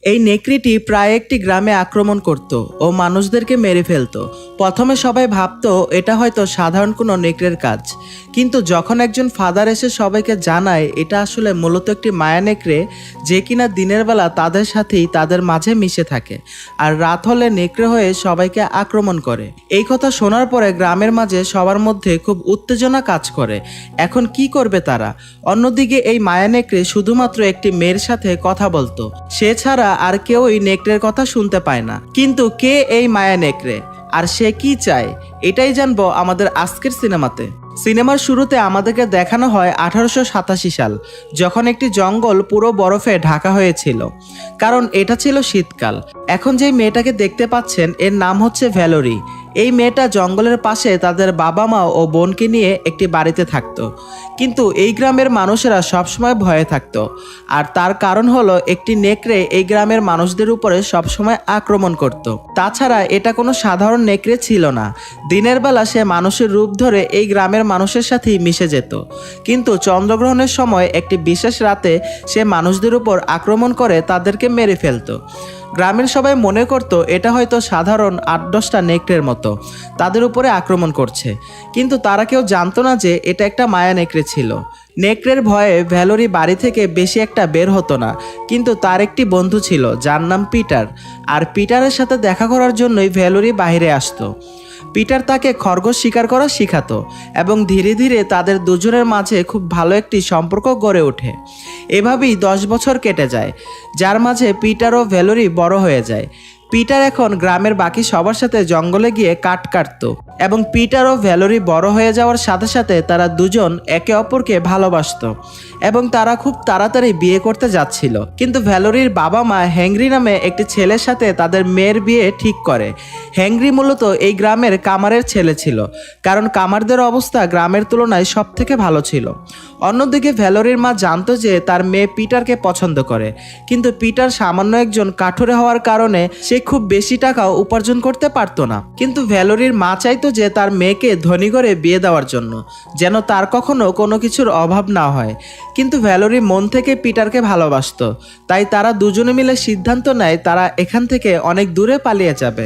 এই নেকড়েটি প্রায় একটি গ্রামে আক্রমণ করত ও মানুষদেরকে মেরে ফেলত। প্রথমে সবাই ভাবতো এটা হয়তো সাধারণ কোনো নেকড়ের কাজ, কিন্তু যখন একজন ফাদার এসে সবাইকে জানায় এটা আসলে মূলত একটি মায়া নেকড়ে, যে কিনা দিনের বেলা তাদের সাথেই তাদের মাঝে মিশে থাকে আর রাত হলে নেকড়ে হয়ে সবাইকে আক্রমণ করে। এই কথা শোনার পরে গ্রামের মাঝে সবার মধ্যে খুব উত্তেজনা কাজ করে। এখন কি করবে তারা? অন্যদিকে এই মায়া নেকড়ে শুধুমাত্র একটি মেয়ের সাথে কথা বলতো, সে ছাড়া আর কেউ এই নেকড়ের কথা শুনতে পায় না। কিন্তু কে এই মায়া নেকড়ে আর সে কি চায়, এটাই জানবো আমাদের আজকের সিনেমাতে। সিনেমার শুরুতে আমাদেরকে দেখানো হয় 1887 সাল, যখন একটি জঙ্গল পুরো বরফে ঢাকা হয়েছিল, কারণ এটা ছিল শীতকাল। এখন যে মেয়েটাকে দেখতে পাচ্ছেন এর নাম হচ্ছে ভ্যালোরি। এই মেয়েটা জঙ্গলের পাশে তাদের বাবা মা ও বোনকে নিয়ে একটি বাড়িতে থাকতো, কিন্তু এই গ্রামের মানুষেরা সবসময় ভয়ে থাকতো। আর তার কারণ হলো একটি নেকড়ে এই গ্রামের মানুষদের উপরে সবসময় আক্রমণ করত। তাছাড়া এটা কোনো সাধারণ নেকড়ে ছিল না। দিনের বেলা সে মানুষের রূপ ধরে এই গ্রামের মানুষের সাথেই মিশে যেত, কিন্তু চন্দ্রগ্রহণের সময় একটি বিশেষ রাতে সে মানুষদের উপর আক্রমণ করে তাদেরকে মেরে ফেলতো। গ্রামের সবাই মনে করত এটা হয়তো সাধারণ 8-10টা নেকড়ের মতো তাদের উপরে আক্রমণ করছে, কিন্তু তারা কেউ জানতো না যে এটা একটা মায়া নেকড়ে ছিল। নেকড়ের ভয়ে ভ্যালোরি বাড়ি থেকে বেশি একটা বের হতো না, কিন্তু তার একটি বন্ধু ছিল যার নাম পিটার, আর পিটারের সাথে দেখা করার জন্যই ভ্যালোরি বাইরে আসতো। পিটার তাকে খরগোশ শিকার করা শিখাতো এবং ধীরে ধীরে তাদের দুজনের মাঝে খুব ভালো একটি সম্পর্ক গড়ে ওঠে। এভাবেই 10 বছর কেটে যায়, যার মাঝে পিটার ও ভ্যালোরি বড় হয়ে যায়। পিটার এখন গ্রামের বাকি সবার সাথে জঙ্গলে গিয়ে কাঠ কাটতো এবং পিটার ও ভ্যালোরি বড় হয়ে যাওয়ার সাথে সাথে তারা দুজন একে অপরকে ভালোবাসতো এবং তারা খুব তাড়াতাড়ি বিয়ে করতে যাচ্ছিল। কিন্তু ভ্যালোরির বাবা মা হেনরি নামে একটি ছেলের সাথে তাদের মেয়ের বিয়ে ঠিক করে। হেনরি মূলত এই গ্রামের কামারের ছেলে ছিল, কারণ কামারদের অবস্থা গ্রামের তুলনায় সব থেকে ভালো ছিল। অন্যদিকে ভ্যালোরির মা জানতো যে তার মেয়ে পিটারকে পছন্দ করে, কিন্তু পিটার সামান্য একজন কাঠুরে হওয়ার কারণে সে খুব বেশি টাকাও উপার্জন করতে পারতো না। কিন্তু ভ্যালোরির মা চাইতো যে তার মেয়েকে ধনী করে বিয়ে দেওয়ার জন্য, যেন তার কখনো কোনো কিছুর অভাব না হয়। কিন্তু ভ্যালোরি মন থেকে পিটারকে ভালোবাসতো, তাই তারা দুজনে মিলে সিদ্ধান্ত নেয় তারা এখান থেকে অনেক দূরে পালিয়ে যাবে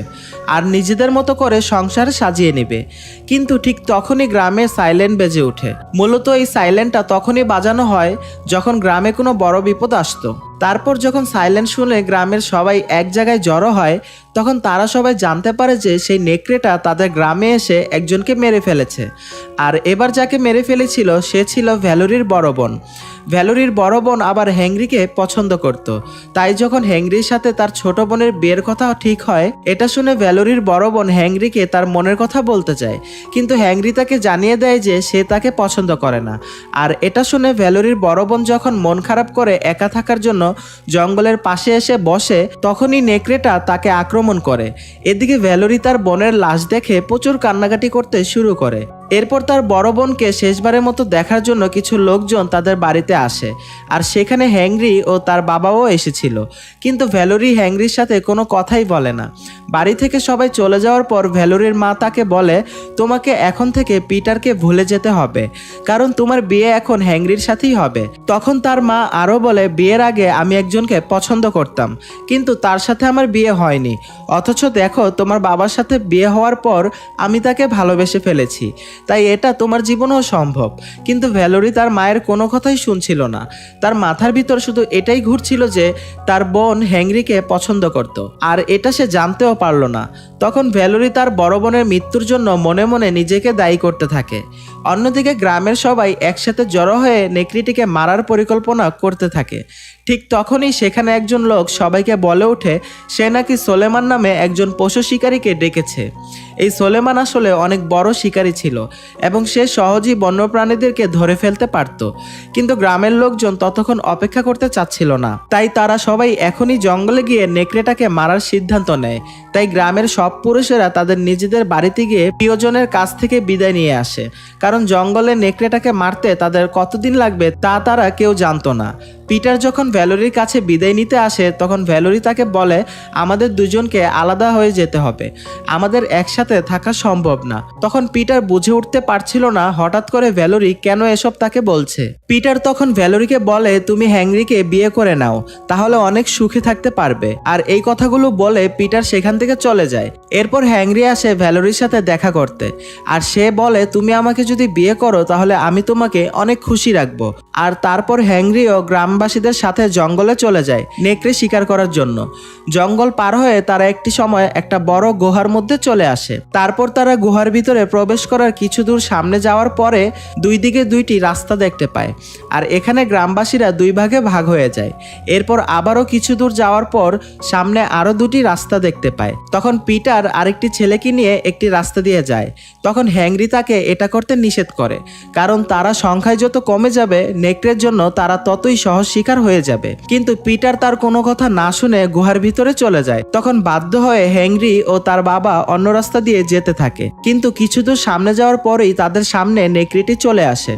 আর নিজেদের মতো করে সংসার সাজিয়ে নেবে। কিন্তু ঠিক তখনই গ্রামে সাইলেন্ট বেজে ওঠে। মূলত এই সাইলেন্টটা তখনই বাজানো হয় যখন গ্রামে কোনো বড় বিপদ আসতো। তারপর যখন সাইলেন্ট শুনে গ্রামের সবাই এক জায়গায় জড়ো হয়, তখন তারা সবাই জানতে পারে যে সেই নেকড়েটা তাদের গ্রামে এসে একজনকে মেরে ফেলেছে। আর এবার যাকে মেরে ফেলেছিল সে ছিল ভ্যালোরির বড় বোন। ভ্যালোরির বড় বোন আবার হেনরিকে পছন্দ করত, তাই যখন হেনরির সাথে তার ছোট বোনের বিয়ের কথা ঠিক হয়, এটা শুনে ভ্যালোরির বড় বোন হেনরিকে তার মনের কথা বলতে চায়, কিন্তু হেনরি তাকে জানিয়ে দেয় যে সে তাকে পছন্দ করে না। আর এটা শুনে ভ্যালোরির বড় বোন যখন মন খারাপ করে একা থাকার জন্য জঙ্গলের পাশে এসে বসে, তখনই নেকড়েটা তাকে আক্রমণ করে। এদিকে ভ্যালোরি তার বোনের লাশ দেখে প্রচুর কান্নাকাটি করতে শুরু করে। এরপর তার বড় বোনকে শেষবারের মতো দেখার জন্য কিছু লোকজন তাদের বাড়িতে আসে, আর সেখানে হেনরি ও তার বাবাও এসেছিল। কিন্তু ভ্যালোরি হেনরির সাথে কোনো কথাই বলে না। বাড়ি থেকে সবাই চলে যাওয়ার পর ভ্যালোরির মা তাকে বলে, তোমাকে এখন থেকে পিটারকে ভুলে যেতে হবে, কারণ তোমার বিয়ে এখন হেনরির সাথেই হবে। তখন তার মা আরও বলে, বিয়ের আগে আমি একজনকে পছন্দ করতাম, কিন্তু তার সাথে আমার বিয়ে হয়নি, অথচ দেখো তোমার বাবার সাথে বিয়ে হওয়ার পর আমি তাকে ভালোবেসে ফেলেছি, তাই এটা তোমার জীবনেও সম্ভব। কিন্তু ভ্যালোরি তার মায়ের কোনো কথাই শুনছিল না। তার মাথার ভিতর শুধু এটাই ঘুরছিল যে তার বোন হেনরিকে পছন্দ করত, আর এটা সে জানতেও পারল না। তখন ভ্যালোরি তার বড় বোনের মৃত্যুর জন্য মনে মনে নিজেকে দায়ী করতে থাকে। অন্যদিকে গ্রামের সবাই একসাথে জড়ো হয়ে নেকড়িটিকে মারার পরিকল্পনা করতে থাকে। ঠিক তখনই সেখানে একজন লোক সবাইকে বলে ওঠে সে নাকি সোলেমান নামে একজন পশু শিকারীকে ডেকেছে। এই সোলেমান আসলে অনেক বড় শিকারী ছিল এবং সে সহজেই বন্যপ্রাণীদেরকে ধরে ফেলতে পারত, কিন্তু গ্রামের লোকজন ততক্ষণ অপেক্ষা করতে চাচ্ছিল না, তাই তারা সবাই এখনই জঙ্গলে গিয়ে নেকড়েটাকে মারার সিদ্ধান্ত নেয়। তাই গ্রামের সব পুরুষেরা তাদের নিজেদের বাড়িতে গিয়ে প্রিয়জনের কাছ থেকে বিদায় নিয়ে আসে, কারণ জঙ্গলে নেকড়েটাকে মারতে তাদের কতদিন লাগবে তা তারা কেউ জানতো না। পিটার যখন ভ্যালোরির কাছে বিদায় নিতে আসে তখন ভ্যালোরি তাকে বলে আমাদের দুজনকে আলাদা হয়ে যেতে হবে, আমাদের একসাথে থাকা সম্ভব না। তখন পিটার বুঝে উঠতে পারছিল না হঠাৎ করে ভ্যালোরি কেন এসব তাকে বলছে। পিটার তখন ভ্যালোরিকে বলে তুমি হ্যাংরিকে বিয়ে করে নাও, তাহলে অনেক সুখে থাকতে পারবে। আর এই কথাগুলো বলে পিটার সেখান থেকে চলে যায়। এরপর হ্যাংরি আসে ভ্যালোরির সাথে দেখা করতে, আর সে বলে তুমি আমাকে যদি বিয়ে করো তাহলে আমি তোমাকে অনেক খুশি রাখবো। আর তারপর হ্যাংরিও গ্রামবাসীদের সাথে জঙ্গলে চলে যায় নেকড়ে শিকার করার জন্য। জঙ্গল পার হয়ে তারা একটি সময় একটা বড় গুহার মধ্যে চলে আসে। তারপর তারা গুহার ভিতরে প্রবেশ করার কিছু দূর সামনে যাওয়ার পরে দুই দিকে দুইটি রাস্তা দেখতে পায়, আর এখানে গ্রামবাসীরা দুই ভাগে ভাগ হয়ে যায়। এরপর আবারও কিছু দূর যাওয়ার পর সামনে আরো দুটি রাস্তা দেখতে পায়। তখন পিটার আরেকটি ছেলেকে নিয়ে একটি রাস্তা দিয়ে যায়। তখন হ্যাংরি তাকে এটা করতে নিষেধ করে, কারণ তারা সংখ্যায় যত কমে যাবে নেকড়ের জন্য তারা ততই সহজ শিকার হয়ে যাবে। কিন্তু পিটার তার কোনো কথা না শুনে গুহার ভিতরে চলে যায়। তখন বাধ্য হয়ে হ্যাংরি ও তার বাবা অন্য রাস্তা দিয়ে যেতে থাকে, কিন্তু কিছু দূর সামনে যাওয়ার পরেই তাদের সামনে নেকড়েটি চলে আসে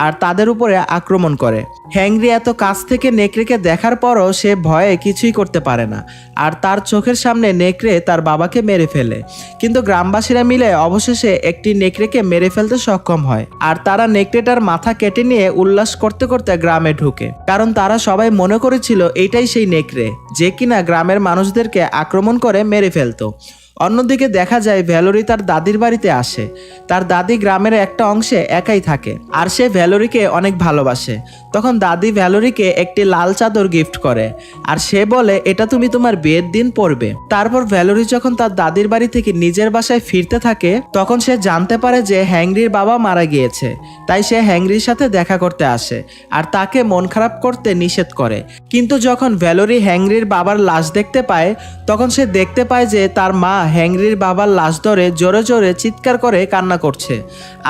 আর তাদের উপরে আক্রমণ করে। হ্যাংরি এত কাছ থেকে নেকড়েকে দেখার পরও সে ভয়ে কিছুই করতে পারে না, আর তার চোখের সামনে নেকড়ে তার বাবাকে মেরে ফেলে। কিন্তু গ্রামবাসীরা মিলে অবশেষে একটি নেকড়েকে মেরে ফেলতে সক্ষম হয়, আর তারা নেকড়েটার মাথা কেটে নিয়ে উল্লাস করতে করতে গ্রামে ঢুকে, কারণ তারা সবাই মনে করেছিল এইটাই সেই নেকড়ে যে কিনা গ্রামের মানুষদেরকে আক্রমণ করে মেরে ফেলতো। অন্যদিকে দেখা যায় ভ্যালোরি তার দাদির বাড়িতে আসে। তার দাদি গ্রামের একটা অংশে একাই থাকে, আর সে ভ্যালোরিকে অনেক ভালোবাসে। তখন দাদি ভ্যালোরিকে একটি লাল চাদর গিফট করে, আর সে বলে এটা তুমি তোমার বিয়ের দিন পরবে। তারপর ভ্যালোরি যখন তার দাদির বাড়ি থেকে নিজের বাসায় ফিরতে থাকে তখন সে জানতে পারে যে হ্যাংরির বাবা মারা গিয়েছে। তাই সে হ্যাংরির সাথে দেখা করতে আসে আর তাকে মন খারাপ করতে নিষেধ করে। কিন্তু যখন ভ্যালোরি হ্যাংরির বাবার লাশ দেখতে পায় তখন সে দেখতে পায় যে তার মা হ্যাংরির বাবার লাশ ধরে জোরে জোরে চিৎকার করে কান্না করছে।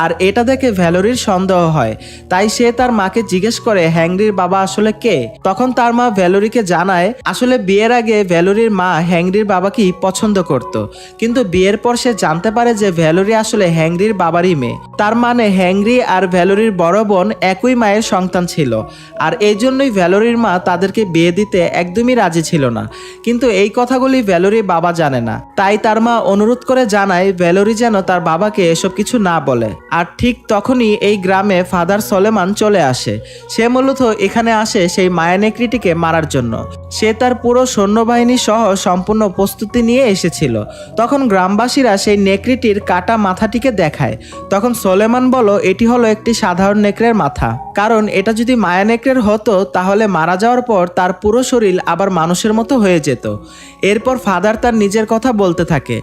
আর এটা দেখে ভ্যালোরির সন্দেহ হয়, তাই সে তার মাকে জিজ্ঞেস করে হ্যাংরির বাবা আসলে কে। তখন তার মা ভ্যালোরিকে জানায় আসলে বিয়ের আগে ভ্যালোরির মা হ্যাংরির বাবাকেই পছন্দ করত, কিন্তু বিয়ের পর সে জানতে পারে যে ভ্যালোরি আসলে হ্যাংরির বাবারই মেয়ে। তার মানে হ্যাংরি আর ভ্যালোরির বড় বোন একই মায়ের সন্তান ছিল, আর এই জন্যই ভ্যালোরির মা তাদেরকে বিয়ে দিতে একদমই রাজি ছিল না। কিন্তু এই কথাগুলি ভ্যালোরির বাবা জানে না, তাই তার মা অনুরোধ করে জানায় ভ্যালোরি যেন তার বাবাকে এসব কিছু না বলে। আর ঠিক তখনই এই গ্রামে ফাদার সলেমান চলে আসে। সে মূলত এখানে আসে সেই মায়া নেকড়িটিকে মারার জন্য। সে তার পুরো সৈন্যবাহিনী সহ সম্পূর্ণ প্রস্তুতি নিয়ে এসেছিল। তখন গ্রামবাসীরা সেই নেকড়িটির কাটা মাথাটিকে দেখায়। তখন সলেমান বলল এটি হলো একটি সাধারণ নেকড়ের মাথা, কারণ এটা যদি মায়া নেকড়ের হতো তাহলে মারা যাওয়ার পর তার পুরো শরীর আবার মানুষের মতো হয়ে যেত। এরপর ফাদার তার নিজের কথা বলতে থাকে,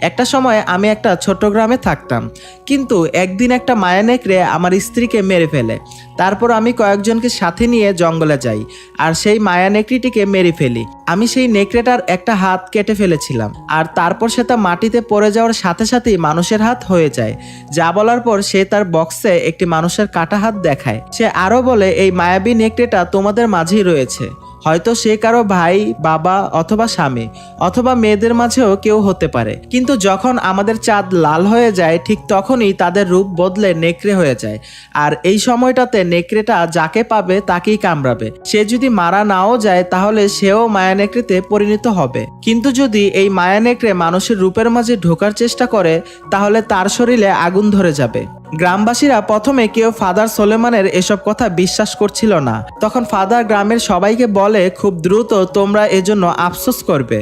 একটা সময় আমি একটা ছোট্ট গ্রামে থাকতাম, কিন্তু একদিন একটা মায়া নেকড়ে আমার স্ত্রীকে মেরে ফেলে। তারপর আমি কয়েকজনকে সাথে নিয়ে জঙ্গলে যাই আর সেই মায়া নেকড়িটিকে মেরে ফেলি। আমি সেই নেকড়েটার একটা হাত কেটে ফেলেছিলাম, আর তারপর সেটা মাটিতে পড়ে যাওয়ার সাথে সাথেই মানুষের হাত হয়ে যায়। যা বলার পর সে তার বক্সে একটি মানুষের কাটা হাত দেখায়। সে আরো বলে এই মায়াবী নেকড়েটা তোমাদের মাঝেই রয়েছে, হয়তো সে কারো ভাই, বাবা অথবা স্বামী অথবা মেয়েদের মাঝেও কেউ হতে পারে। কিন্তু যখন আমাদের চাঁদ লাল হয়ে যায় ঠিক তখনই তাদের রূপ বদলে নেকড়ে হয়ে যায়, আর এই সময়টাতে নেকড়েটা যাকে পাবে তাকেই কামড়াবে। সে যদি মারা নাও যায় তাহলে সেও মায়া নেকড়েতে পরিণত হবে। কিন্তু যদি এই মায়া নেকড়ে মানুষের রূপের মাঝে ঢোকার চেষ্টা করে তাহলে তার শরীরে আগুন ধরে যাবে। গ্রামবাসীরা প্রথমে কেউ ফাদার সলেমানের এসব কথা বিশ্বাস করছিল না। তখন ফাদার গ্রামের সবাইকে বলে খুব দ্রুত তোমরা এজন্য আফসোস করবে।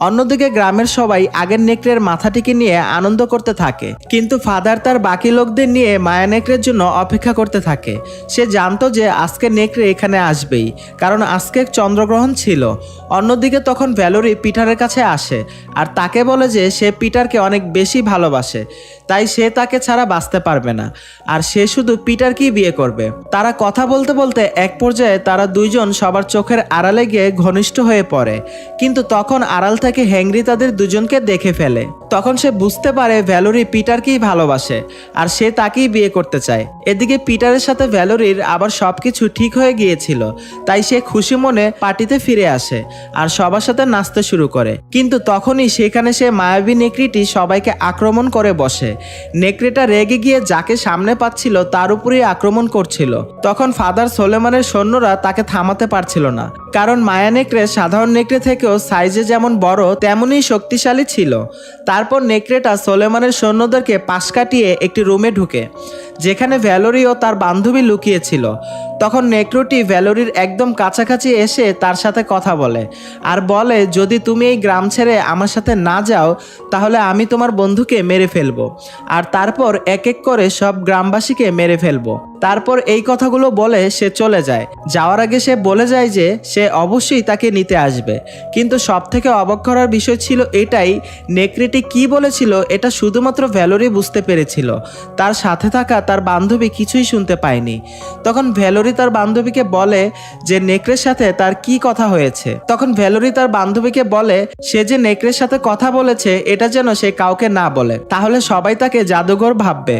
অন্যদিকে গ্রামের সবাই আগের নেকড়ের মাথাটিকে নিয়ে আনন্দ করতে থাকে, কিন্তু ফাদার তার বাকি লোকদের নিয়ে মায়া নেকড়ের জন্য অপেক্ষা করতে থাকে। সে জানতো যে আজকে নেকড়ে এখানে আসবেই, কারণ আজকে চন্দ্রগ্রহণ ছিল। অন্যদিকে তখন ভ্যালোরি পিটারের কাছে আসে আর তাকে বলে যে সে পিটারকে অনেক বেশি ভালোবাসে, তাই সে তাকে ছাড়া বাঁচতে পারবে না, আর সে শুধু পিটারকেই বিয়ে করবে। তারা কথা বলতে বলতে এক পর্যায়ে তারা দুইজন সবার চোখের আড়ালে গিয়ে ঘনিষ্ঠ হয়ে পড়ে, কিন্তু তখন আড়াল থেকে হ্যাংরি তাদের দুজনকে দেখে ফেলে। তখন সে বুঝতে পারে ভ্যালোরি পিটারকেই ভালোবাসে আর সে তাকেই বিয়ে করতে চায়। এদিকে পিটারের সাথে ভ্যালোরির আবার সবকিছু ঠিক হয়ে গিয়েছিল, তাই সে খুশি মনে পার্টিতে ফিরে আসে আর সবার সাথে নাচতে শুরু করে। কিন্তু তখনই সেখানে সে মায়াবী নেকড়িটি সবাইকে আক্রমণ করে বসে। নেকড়েটা রেগে গিয়ে যাকে সামনে পাচ্ছিল তার উপরেই আক্রমণ করছিল। তখন ফাদার সোলেমানের সৈন্যরা তাকে থামাতে পারছিল না, কারণ মায়া নেকড়ে সাধারণ নেকড়ে থেকেও সাইজে যেমন বড় তেমনই শক্তিশালী ছিল। তারপর নেকড়েটা সোলেমানের সৈন্যদেরকে পাশ কাটিয়ে একটি রুমে ঢুকে, যেখানে ভ্যালোরি ও তার বান্ধবী লুকিয়েছিল। তখন নেকড়েটি ভ্যালোরির একদম কাছাকাছি এসে তার সাথে কথা বলে আর বলে, যদি তুমি এই গ্রাম ছেড়ে আমার সাথে না যাও তাহলে আমি তোমার বন্ধুকে মেরে ফেলবো, আর তারপর এক এক করে সব গ্রামবাসীকে মেরে ফেলবো। তারপর এই কথাগুলো বলে সে চলে যায়। যাওয়ার আগে সে বলে যায় যে সে অবশ্যই তাকে নিতে আসবে। কিন্তু সব থেকে অবাক করার বিষয় ছিল এটাই, নেকড়েটি কি বলেছিল এটা শুধুমাত্র ভ্যালোরি বুঝতে পেরেছিল, তার সাথে থাকা তার বান্ধবী কিছুই শুনতে পায়নি। তখন ভ্যালোরি তার বান্ধবীকে বলে যে নেকড়ের সাথে তার কি কথা হয়েছে। তখন ভ্যালোরি তার বান্ধবীকে বলে সে যে নেকড়ের সাথে কথা বলেছে এটা যেন সে কাউকে না বলে, তাহলে সবাই তাকে জাদুঘর ভাববে।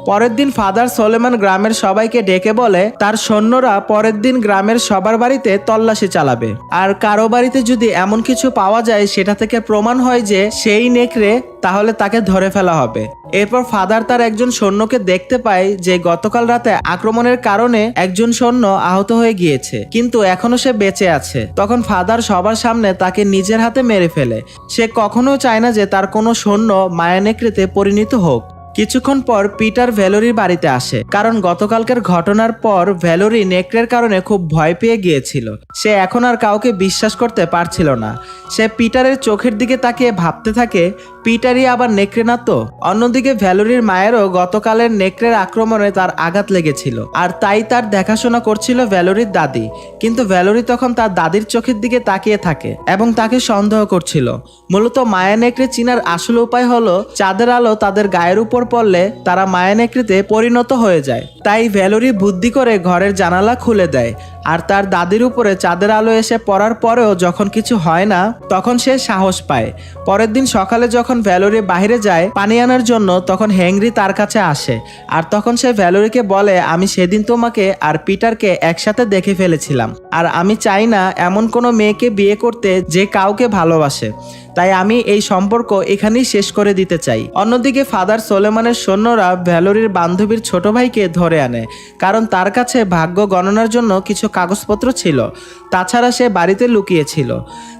পরের দিন ফাদার সোলেমান গ্রামের সবাইকে ডেকে বলে তার সৈন্যরা পরের দিন গ্রামের সবার বাড়িতে তল্লাশি চালাবে, আর কারো বাড়িতে যদি এমন কিছু পাওয়া যায় সেটা থেকে প্রমাণ হয় যে সেই নেকড়ে, তাহলে তাকে ধরে ফেলা হবে। এরপর ফাদার তার একজন সৈন্যকে দেখতে পায় যে গতকাল রাতে আক্রমণের কারণে একজন সৈন্য আহত হয়ে গিয়েছে, কিন্তু এখনো সে বেঁচে আছে। তখন ফাদার সবার সামনে তাকে নিজের হাতে মেরে ফেলে। সে কখনো চায় না যে তার কোনো সৈন্য মায়া নেকড়েতে পরিণত হোক। কিছুক্ষণ পর পিটার ভ্যালোরির বাড়িতে আসে, কারণ গতকালকের ঘটনার পর ভ্যালোরি নেকড়ের কারণে খুব ভয় পেয়ে গিয়েছিল। সে এখন আর কাউকে বিশ্বাস করতে পারছিল না। সে পিটারের চোখের দিকে তাকিয়ে ভাবতে থাকে, পিটারই আবার নেকড়ে না তো। অন্যদিকে ভ্যালোরির মায়েরও গতকালের নেকড়ের আক্রমণে তার আঘাত লেগেছিল, আর তাই তার দেখাশোনা করছিল ভ্যালোরির দাদি। কিন্তু ভ্যালোরি তখন তার দাদির চোখের দিকে তাকিয়ে থাকে এবং তাকে সন্দেহ করছিল। মূলত মায়া নেকড়ে চিনার আসল উপায় হলো চাঁদের আলো তাদের গায়ের উপর পড়লে তারা মায়া নেকড়েতে পরিণত হয়ে যায়। তাই ভ্যালোরি বুদ্ধি করে ঘরের জানালা খুলে দেয়, আর তার দাদির উপরে চাঁদের আলো এসে পড়ার পরেও যখন কিছু হয় না তখন সে সাহস পায়। পরের দিন সকালে যখন ভ্যালোরি বাইরে যায় পানি আনার জন্য, তখন হেনরি তার কাছে আসে, আর তখন সে ভ্যালোরিকে বলে, আমি সেদিন তোমাকে আর পিটারকে একসাথে দেখে ফেলেছিলাম, আর আমি চাই না এমন কোনো মেয়েকে বিয়ে করতে যে কাউকে ভালোবাসে, তাই আমি এই সম্পর্ক এখানেই শেষ করে দিতে চাই। অন্যদিকে ফাদার সোলেমানের সৈন্যরা ভ্যালোরির বান্ধবীর ছোট ভাইকে ধরে আনে, কারণ তার কাছে ভাগ্য গণনার জন্য কিছু কাগজপত্র ছিল, তাছাড়া সে বাড়িতে লুকিয়েছিল।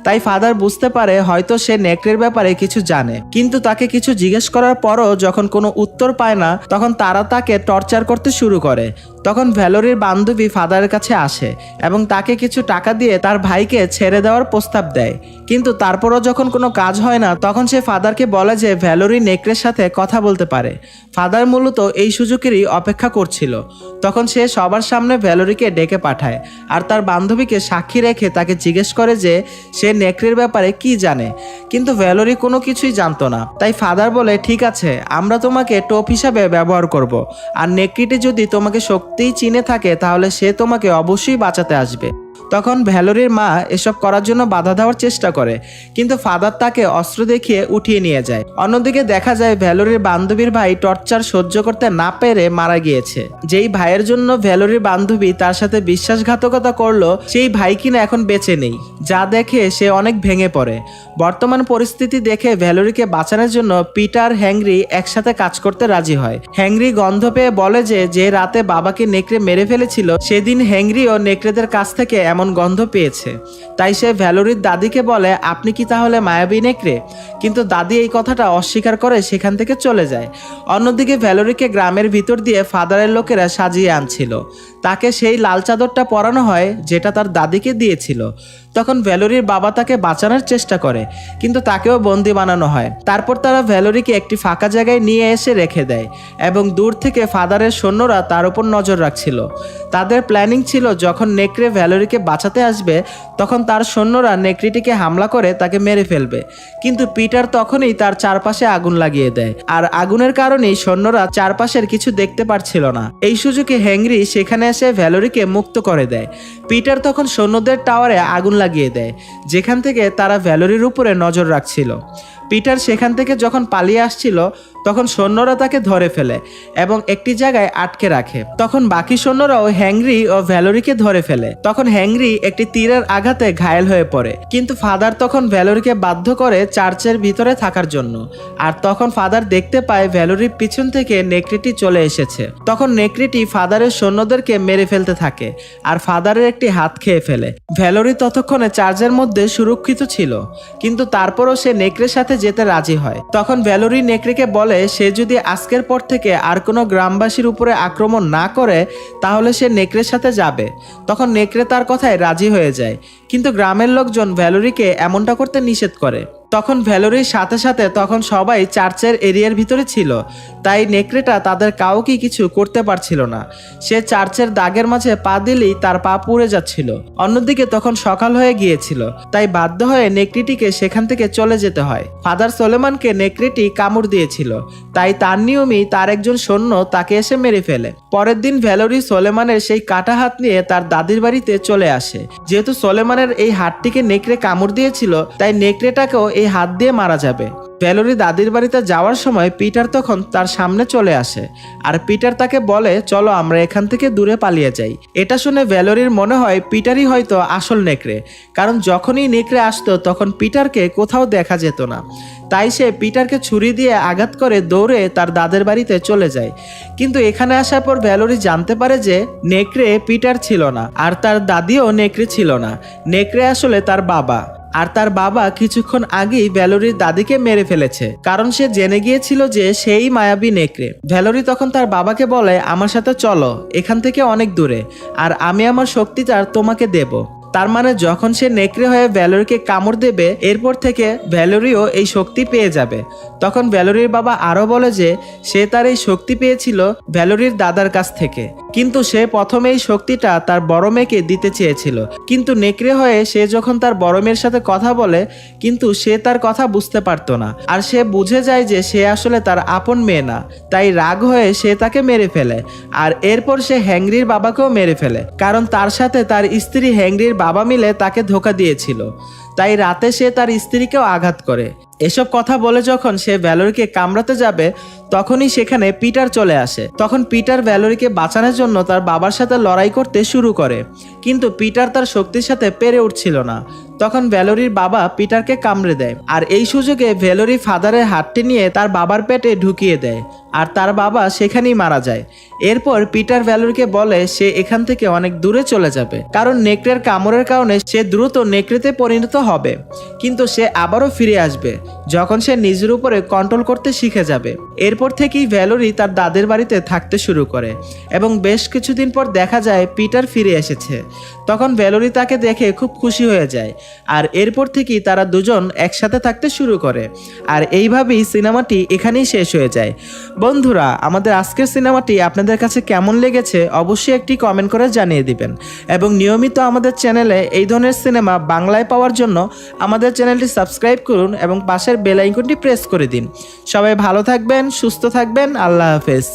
তাই ফাদার বুঝতে পারে হয়তো সে নেকড়ের ব্যাপারে কিছু জানে, কিন্তু তাকে কিছু জিজ্ঞেস করার পরও যখন কোনো উত্তর পায় না তখন তারা তাকে টর্চার করতে শুরু করে। তখন ভ্যালোরির বান্ধবী ফাদারের কাছে আসে এবং তাকে কিছু টাকা দিয়ে তার ভাইকে ছেড়ে দেওয়ার প্রস্তাব দেয়, কিন্তু তারপরও যখন কোনো কাজ হয় না তখন সে ফাদারকে বলে যে ভ্যালোরি নেকড়ের সাথে কথা বলতে পারে। ফাদার মূলত এই সুযোগেরই অপেক্ষা করছিল। তখন সে সবার সামনে ভ্যালোরিকে ডেকে পাঠায়, আর তার বান্ধবীকে সাক্ষী রেখে তাকে জিজ্ঞেস করে যে সে নেকড়ের ব্যাপারে কি জানে, কিন্তু ভ্যালোরি কোনো কিছুই জানতো না। তাই ফাদার বলে, ঠিক আছে, আমরা তোমাকে টোপ হিসাবে ব্যবহার করব, আর নেকড়িটি যদি তোমাকে সত্যিই চিনে থাকে তাহলে সে তোমাকে অবশ্যই বাঁচাতে আসবে। তখন ভ্যালোরির মা এসব করার জন্য বাধা দেওয়ার চেষ্টা করে, কিন্তু ফাদার তাকে অস্ত্র দেখিয়ে উঠিয়ে নিয়ে যায়। অন্যদিকে দেখা যায় ভ্যালোরির বান্ধবীর ভাই টর্চার সহ্য করতে না পেরে মারা গিয়েছে। যেই ভাইয়ের জন্য ভ্যালোরির বান্ধবী তার সাথে বিশ্বাসঘাতকতা করলো সেই ভাই কিনা এখন বেঁচে নেই, যা দেখে সে অনেক ভেঙে পড়ে। বর্তমান পরিস্থিতি দেখে ভ্যালোরিকে বাঁচানোর জন্য পিটার হেনরি একসাথে কাজ করতে রাজি হয়। হেনরি গন্ধ পেয়ে বলে যে রাতে বাবাকে নেকড়ে মেরে ফেলেছিল সেদিন হেনরিও নেকড়েদের কাছ থেকে এমন গন্ধ পেয়েছে। তাই সে ভ্যালোরির দাদিকে বলে, আপনি কি তাহলে মায়াবী নেকড়ে? কিন্তু দাদি এই কথাটা অস্বীকার করে সেখান থেকে চলে যায়। অন্যদিকে ভ্যালোরিকে গ্রামের ভিতর দিয়ে ফাদারের লোকেরা সাজিয়ে আনছিল। তাকে সেই লাল চাদরটা পরানো হয় যেটা তার দাদিকে দিয়েছিল। তখন ভ্যালোরির বাবা তাকে বাঁচানোর চেষ্টা করে, কিন্তু তাকেও বন্দি বানানো হয়। তারপর তারা ভ্যালোরিকে একটি ফাঁকা জায়গায় নিয়ে এসে রেখে দেয় এবং দূর থেকে ফাদারের সৈন্যরা তার উপর নজর রাখছিল। তাদের প্ল্যানিং ছিল যখন নেকড়ে ভ্যালোরিকে বাঁচাতে আসবে তখন তার সৈন্যরা নেকড়িটিকে হামলা করে তাকে মেরে ফেলবে, কিন্তু পিটার তখনই তার চারপাশে আগুন লাগিয়ে দেয়, আর আগুনের কারণেই সৈন্যরা চারপাশের কিছু দেখতে পারছিল না। এই সুযোগে হেনরি সেখানে এসে ভ্যালোরিকে মুক্ত করে দেয়। পিটার তখন সৈন্যদের টাওয়ারে আগুন লাগিয়ে দেয়, যেখান থেকে তারা ভ্যালোরির উপরে নজর রাখছিল। পিটার সেখান থেকে যখন পালিয়ে আসছিল তখন সৈন্যরা তাকে ধরে ফেলে এবং একটি জায়গায় আটকে রাখে। তখন বাকি সৈন্যরাও হ্যাংরি ও ভ্যালোরিকে ধরে ফেলে। তখন হ্যাংরি একটি তীরের আঘাতে ঘায়েল হয়ে পড়ে, কিন্তু ফাদার তখন ভ্যালোরিকে বাধ্য করে চার্চের ভিতরে থাকার জন্য। আর তখন ফাদার দেখতে পায় ভ্যালোরির পিছন থেকে নেকড়েটি চলে এসেছে। তখন নেকড়েটি ফাদারের সৈন্যদেরকে মেরে ফেলতে থাকে আর ফাদারের একটি হাত খেয়ে ফেলে। ভ্যালোরি ততক্ষণে চার্চের মধ্যে সুরক্ষিত ছিল, কিন্তু তারপরও সে নেকড়ের সাথে যেতে রাজি হয়। তখন ভ্যালোরি নেকড়েকে বলে সে যদি আজকের পর থেকে আর কোনো গ্রামবাসীর উপরে আক্রমণ না করে তাহলে সে নেকড়ের সাথে যাবে। তখন নেকড়ে তার কথায় রাজি হয়ে যায়, কিন্তু গ্রামের লোকজন ভ্যালোরিকে এমনটা করতে নিষেধ করে। তখন ভ্যালোরির সাথে সাথে তখন সবাই চার্চের এরিয়ার ভিতরে ছিল, তাই নেকড়েটা তাদের কাউকে কিছু করতে পারছিল না। সে চার্চের দাগের মাঝে পা দিলেই তার পা পুড়ে যাচ্ছিল। অন্যদিকে তখন সকাল হয়ে গিয়েছিল, তাই বাধ্য হয়ে নেকড়েটিকে সেখান থেকে চলে যেতে হয়। ফাদার সোলেমানকে নেকড়েটি কামড় দিয়েছিল, তাই তার নিয়মেই তার একজন সৈন্য তাকে এসে মেরে ফেলে। পরের দিন ভ্যালোরি সোলেমানের সেই কাটা হাত নিয়ে তার দাদির বাড়িতে চলে আসে। যেহেতু সোলেমানের এই হাতটিকে নেকড়ে কামড় দিয়েছিল, তাই নেকড়েটাকেও এই হাত দিয়ে মারা যাবে। ভ্যালোরি দাদির বাড়িতে যাওয়ার সময় পিটার তখন তার সামনে চলে আসে, আর পিটার তাকে বলে চলো আমরা এখান থেকে দূরে পালিয়ে যাই। এটা শুনে ভ্যালোরির মনে হয় পিটারই হয়তো আসল নেকড়ে, কারণ যখনই নেকড়ে আসতো তখন পিটারকে কোথাও দেখা যেত না। তাই সে পিটারকে ছুরি দিয়ে আঘাত করে দৌড়ে তার দাদের বাড়িতে চলে যায়। কিন্তু এখানে আসার পর ভ্যালোরি জানতে পারে যে নেকড়ে পিটার ছিল না, আর তার দাদিও নেকড়ে ছিল না। নেকড়ে আসলে তার বাবা, আর তার বাবা কিছুক্ষণ আগেই ভ্যালোরির দাদিকে মেরে ফেলেছে, কারণ সে জেনে গিয়েছিল যে সেই মায়াবী নেকড়ে। ভ্যালোরি তখন তার বাবাকে বলে আমার সাথে চলো এখান থেকে অনেক দূরে, আর আমি আমার শক্তিটা তোমাকে দেব। তার মানে যখন সে নেকড়ে হয়ে ভ্যালোরিকে কামড় দেবে এরপর থেকে ভ্যালোরিও এই শক্তি পেয়ে যাবে। তখন ভ্যালোরির বাবা আরো বলে যে সে তার এই শক্তি পেয়েছিল ভ্যালোরির দাদার কাছ থেকে, কিন্তু সে প্রথমে এই শক্তিটা তার বড় মেয়েকে দিতে চেয়েছিল। কিন্তু নেকড়ে হয়ে সে যখন তার বড় মেয়ের সাথে কথা বলে, কিন্তু সে তার কথা বুঝতে পারতো না, আর সে বুঝে যায় যে সে আসলে তার আপন মেয়ে না। তাই রাগ হয়ে সে তাকে মেরে ফেলে, আর এরপর সে হ্যাংরির বাবাকেও মেরে ফেলে, কারণ তার সাথে তার স্ত্রী হ্যাংরির বাবা মিলে তাকে ধোঁকা দিয়েছিল। তাই রাতে সে তার স্ত্রীকেও আঘাত করে। এসব কথা বলে যখন সে ভ্যালোরিকে কামড়াতে যাবে তখনই সেখানে পিটার চলে আসে। তখন পিটার ভ্যালোরিকে বাঁচানোর জন্য তার বাবার সাথে লড়াই করতে শুরু করে, কিন্তু পিটার তার শক্তির সাথে পেরে উঠছিল না। তখন ভ্যালোরির বাবা পিটারকে কামড়ে দেয়, আর এই সুযোগে ভ্যালোরি ফাদারের হাতটি নিয়ে তার বাবার পেটে ঢুকিয়ে দেয়, আর তার বাবা সেখানেই মারা যায়। এরপর পিটার ভ্যালোরিকে বলে সে এখান থেকে অনেক দূরে চলে যাবে, কারণ নেকড়ের কামড়ের কারণে সে দ্রুত নেকড়েতে পরিণত হবে, কিন্তু সে আবারও ফিরে আসবে যখন সে নিজের উপরে কন্ট্রোল করতে শিখে যাবে। এরপর থেকেই ভ্যালোরি তার দাদের বাড়িতে থাকতে শুরু করে, এবং বেশ কিছুদিন পর দেখা যায় পিটার ফিরে এসেছে। তখন ভ্যালোরি তাকে দেখে খুব খুশি হয়ে যায়, আর এরপর থেকেই তারা দুজন একসাথে থাকতে শুরু করে। আর এইভাবেই সিনেমাটি এখানেই শেষ হয়ে যায়। বন্ধুরা, আমাদের আজকের সিনেমাটি আপনাদের কাছে কেমন লেগেছে অবশ্যই একটি কমেন্ট করে জানিয়ে দিবেন, এবং নিয়মিত আমাদের চ্যানেলে এই ধরনের সিনেমা বাংলায় পাওয়ার জন্য আমাদের চ্যানেলটি সাবস্ক্রাইব করুন এবং পাশের বেল আইকনটি প্রেস করে দিন। সবাই ভালো থাকবেন, সুস্থ থাকবেন, আল্লাহ হাফেজ।